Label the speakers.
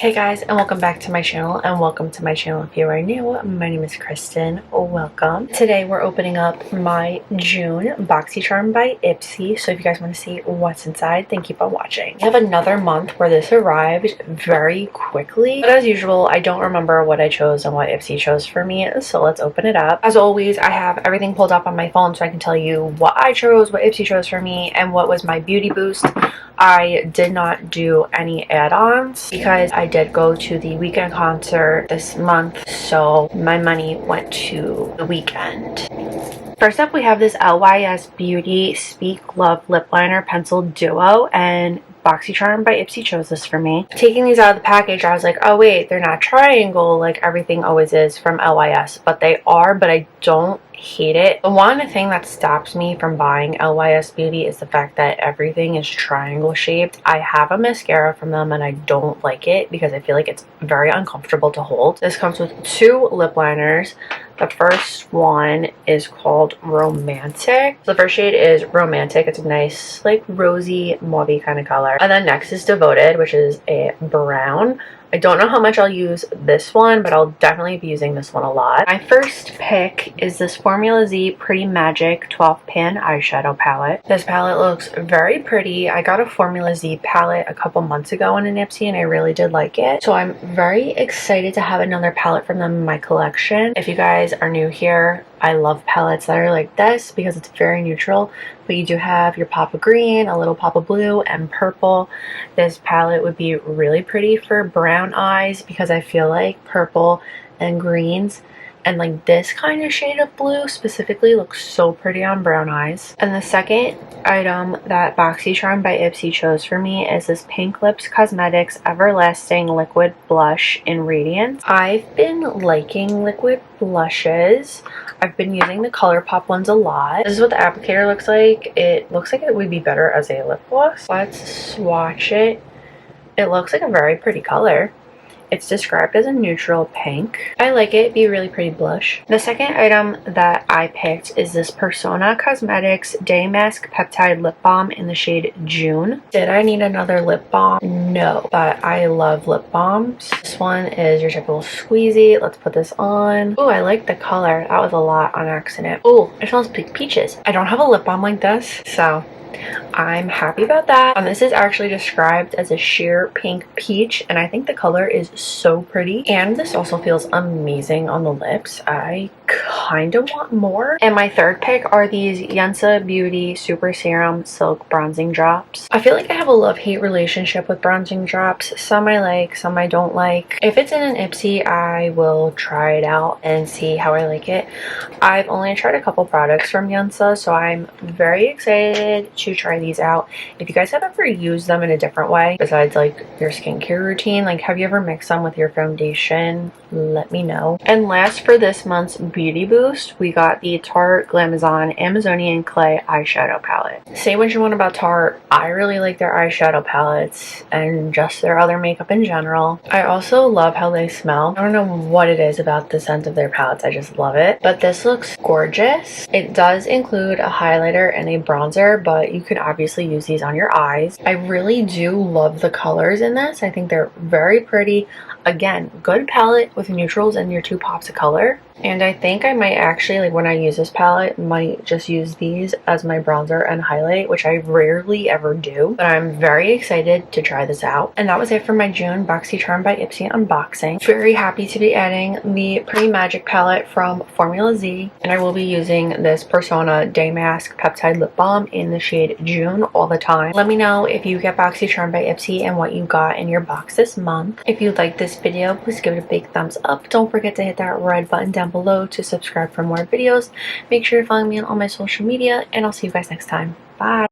Speaker 1: Hey guys, and welcome back to my channel, and welcome to my channel if you are new. My name is Kristen. Welcome. Today we're opening up my June Boxycharm by Ipsy, so if you guys want to see what's inside, then keep on watching. We have another month where this arrived very quickly, but as usual, I don't remember what I chose and what Ipsy chose for me, so let's open it up. As always, I have everything pulled up on my phone so I can tell you what I chose, what Ipsy chose for me, and what was my beauty boost. I did not do any add-ons because I did go to the weekend concert this month, so my money went to the weekend. First up, we have this LYS Beauty Speak Love Lip Liner Pencil Duo, and Boxycharm by Ipsy chose this for me. Taking these out of the package, I was like, oh wait, they're not triangle like everything always is from LYS, but they are, but I don't hate it. The one thing that stops me from buying LYS Beauty is the fact that everything is triangle shaped. I have a mascara from them and I don't like it because I feel like it's very uncomfortable to hold. This comes with two lip liners. The first one is called Romantic. So the first shade is Romantic. It's a nice like rosy mauvey kind of color. And then next is Devoted, which is a brown. I don't know how much I'll use this one, but I'll definitely be using this one a lot. My first pick is this Formula Z Pretty Magic 12 pan eyeshadow palette. This palette looks very pretty. I got a Formula Z palette a couple months ago in an Ipsy and I really did like it. So I'm very excited to have another palette from them in my collection. If you guys are new here, I love palettes that are like this because it's very neutral, but you do have your pop of green, a little pop of blue, and purple. This palette would be really pretty for brown eyes because I feel like purple and greens and like this kind of shade of blue specifically looks so pretty on brown eyes. And the second item that Boxycharm by Ipsy chose for me is this Pink Lips Cosmetics Everlasting Liquid Blush in Radiance. I've been liking liquid blushes. I've been using the ColourPop ones a lot. This is what the applicator looks like. It looks like it would be better as a lip gloss. Let's swatch it. It looks like a very pretty color. It's described as a neutral pink. I like it. It'd be a really pretty blush. The second item that I picked is this Persona Cosmetics Day Mask Peptide Lip Balm in the shade June. Did I need another lip balm? No, but I love lip balms. This one is your typical squeezy. Let's put this on. Oh, I like the color. That was a lot on accident. Oh, it smells like peaches. I don't have a lip balm like this, so I'm happy about that. This is actually described as a sheer pink peach, and I think the color is so pretty. And this also feels amazing on the lips. I kind of want more. And my third pick are these Yensa Beauty Super Serum Silk Bronzing Drops. I feel like I have a love-hate relationship with bronzing drops. Some I like, some I don't like. If it's in an Ipsy, I will try it out and see how I like it. I've only tried a couple products from Yensa, so I'm very excited to try these out. If you guys have ever used them in a different way besides like your skincare routine, like have you ever mixed them with your foundation, let me know. And last for this month's beauty boost, we got the Tarte Glamazon Amazonian Clay eyeshadow palette. Say what you want about Tarte, I really like their eyeshadow palettes and just their other makeup in general. I also love how they smell. I don't know what it is about the scent of their palettes, I just love it. But this looks gorgeous. It does include a highlighter and a bronzer, but you could obviously use these on your eyes. I really do love the colors in this. I think they're very pretty. Again, good palette with neutrals and your two pops of color. And I think I might actually, like when I use this palette, might just use these as my bronzer and highlight, which I rarely ever do. But I'm very excited to try this out. And that was it for my June Boxycharm by Ipsy unboxing. Very happy to be adding the Pretty Magic palette from Formula Z. And I will be using this Persona Day Mask Peptide Lip Balm in the shade June all the time. Let me know if you get Boxycharm by Ipsy and what you got in your box this month. If you like this video, please give it a big thumbs up. Don't forget to hit that red button down below to subscribe for more videos. Make sure you're following me on all my social media, and I'll see you guys next time. Bye.